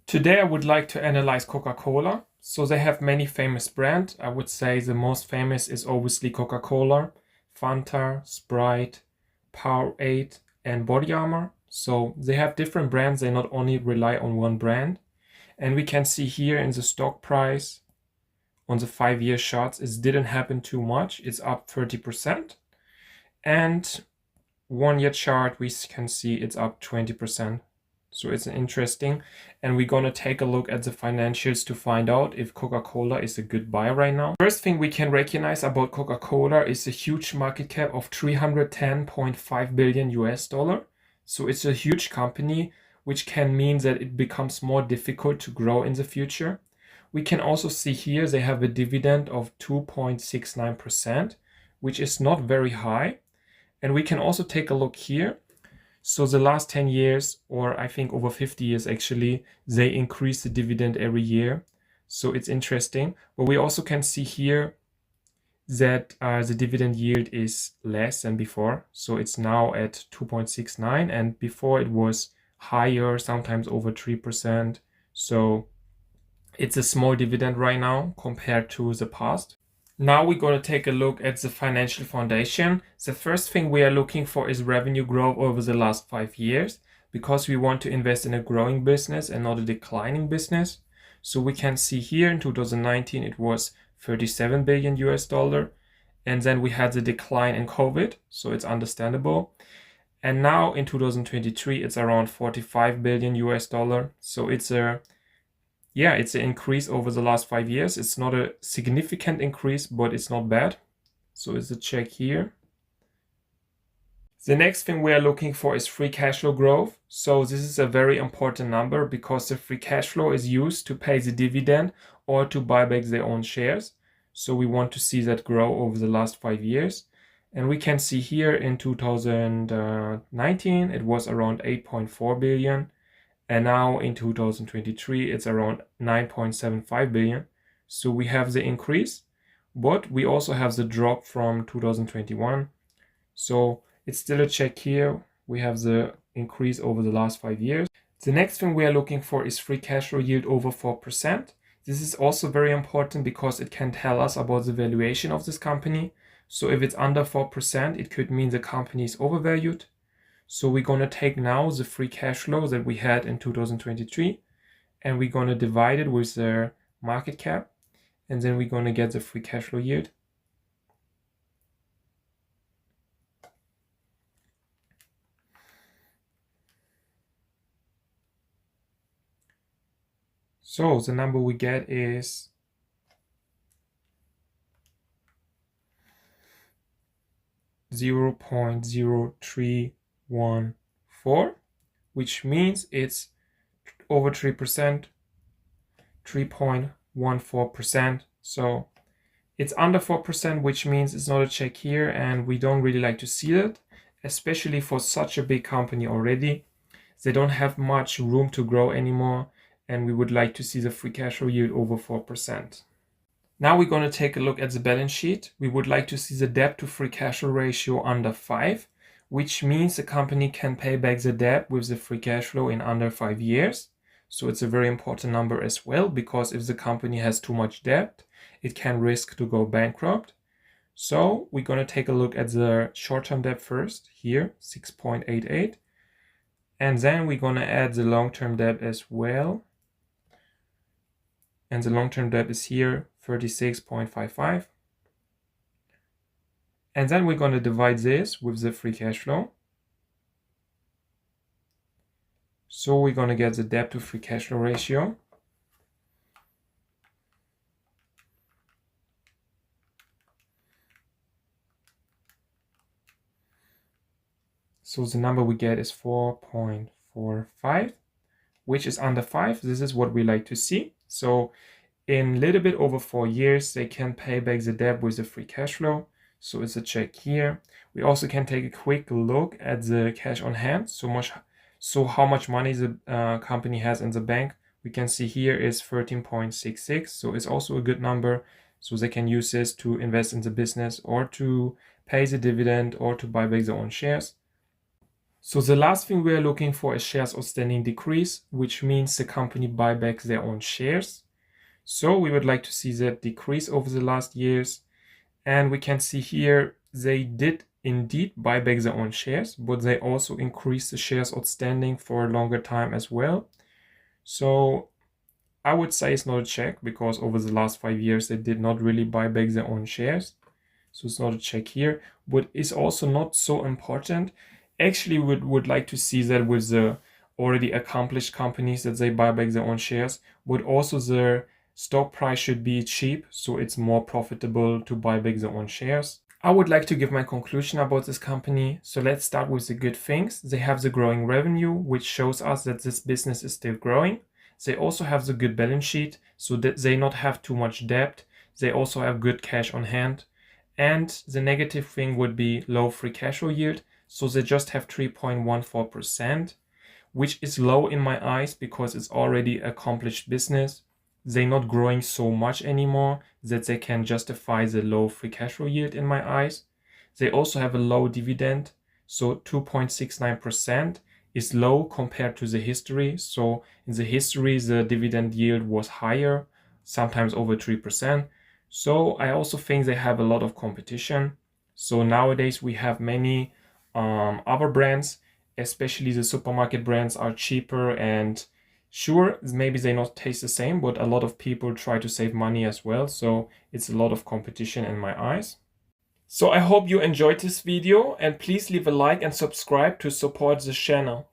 Today I would like to analyze Coca-Cola. So they have many famous brands. I would say the most famous is obviously Coca-Cola, Fanta, Sprite, Powerade, and Body Armor. So they have different brands. They not only rely on one brand. And we can see here in the stock price on the 5-year charts, it didn't happen too much. It's up 30%. And 1-year chart, we can see it's up 20%. So it's interesting. And we're going to take a look at the financials to find out if Coca-Cola is a good buy right now. First thing we can recognize about Coca-Cola is a huge market cap of 310.5 billion US dollar. So it's a huge company, which can mean that it becomes more difficult to grow in the future. We can also see here they have a dividend of 2.69%, which is not very high. And we can also take a look here. So the last 10 years, or I think over 50 years actually, they increase the dividend every year. So it's interesting. But we also can see here that the dividend yield is less than before. So it's now at 2.69, and before it was higher, sometimes over 3%. So it's a small dividend right now compared to the past. Now we're going to take a look at the financial foundation. The first thing we are looking for is revenue growth over the last 5 years, because we want to invest in a growing business and not a declining business. So we can see here in 2019 it was 37 billion US dollar, and then we had the decline in COVID, so it's understandable. And now in 2023 it's around 45 billion US dollar. So it's an increase over the last 5 years. It's not a significant increase, but it's not bad. So it's a check here. The next thing we are looking for is free cash flow growth. So this is a very important number because the free cash flow is used to pay the dividend or to buy back their own shares. So we want to see that grow over the last 5 years. And we can see here in 2019, it was around 8.4 billion. And now in 2023, it's around 9.75 billion. So we have the increase, but we also have the drop from 2021. So it's still a check here. We have the increase over the last 5 years. The next thing we are looking for is free cash flow yield over 4%. This is also very important because it can tell us about the valuation of this company. So if it's under 4%, it could mean the company is overvalued. So we're going to take now the free cash flow that we had in 2023, and we're going to divide it with the market cap, and then we're going to get the free cash flow yield. So the number we get is 0.0314, which means it's over 3%, 3.14%. So it's under 4%, which means it's not a check here, and we don't really like to see that, especially for such a big company already. They don't have much room to grow anymore, and we would like to see the free cash flow yield over 4%. Now we're going to take a look at the balance sheet. We would like to see the debt to free cash flow ratio under 5, which means the company can pay back the debt with the free cash flow in under 5 years. So it's a very important number as well, because if the company has too much debt, it can risk to go bankrupt. So we're going to take a look at the short-term debt first, here, 6.88. And then we're going to add the long-term debt as well. And the long-term debt is here, 36.55. And then we're going to divide this with the free cash flow. So we're going to get the debt to free cash flow ratio. So the number we get is 4.45, which is under 5. This is what we like to see. So in a little bit over 4 years, they can pay back the debt with the free cash flow. So it's a check here. We also can take a quick look at the cash on hand. So how much money the company has in the bank. We can see here is 13.66. So it's also a good number. So they can use this to invest in the business or to pay the dividend or to buy back their own shares. So the last thing we are looking for is shares outstanding decrease, which means the company buy back their own shares. So we would like to see that decrease over the last years. And we can see here they did indeed buy back their own shares, but they also increased the shares outstanding for a longer time as well. So I would say it's not a check, because over the last 5 years they did not really buy back their own shares. So it's not a check here, but it's also not so important. Actually, would like to see that with the already accomplished companies, that they buy back their own shares, but also their stock price should be cheap, so it's more profitable to buy back their own shares. I would like to give my conclusion about this company. So let's start with the good things. They have the growing revenue, which shows us that this business is still growing. They also have the good balance sheet, so that they not have too much debt. They also have good cash on hand. And the negative thing would be low free cash flow yield. So they just have 3.14%, which is low in my eyes because it's already accomplished business. They're not growing so much anymore that they can justify the low free cash flow yield in my eyes. They also have a low dividend. So 2.69% is low compared to the history. So in the history, the dividend yield was higher, sometimes over 3%. So I also think they have a lot of competition. So nowadays we have many other brands, especially the supermarket brands, are cheaper, and sure, maybe they not taste the same, but a lot of people try to save money as well. So it's a lot of competition in my eyes. So I hope you enjoyed this video, and please leave a like and subscribe to support this channel.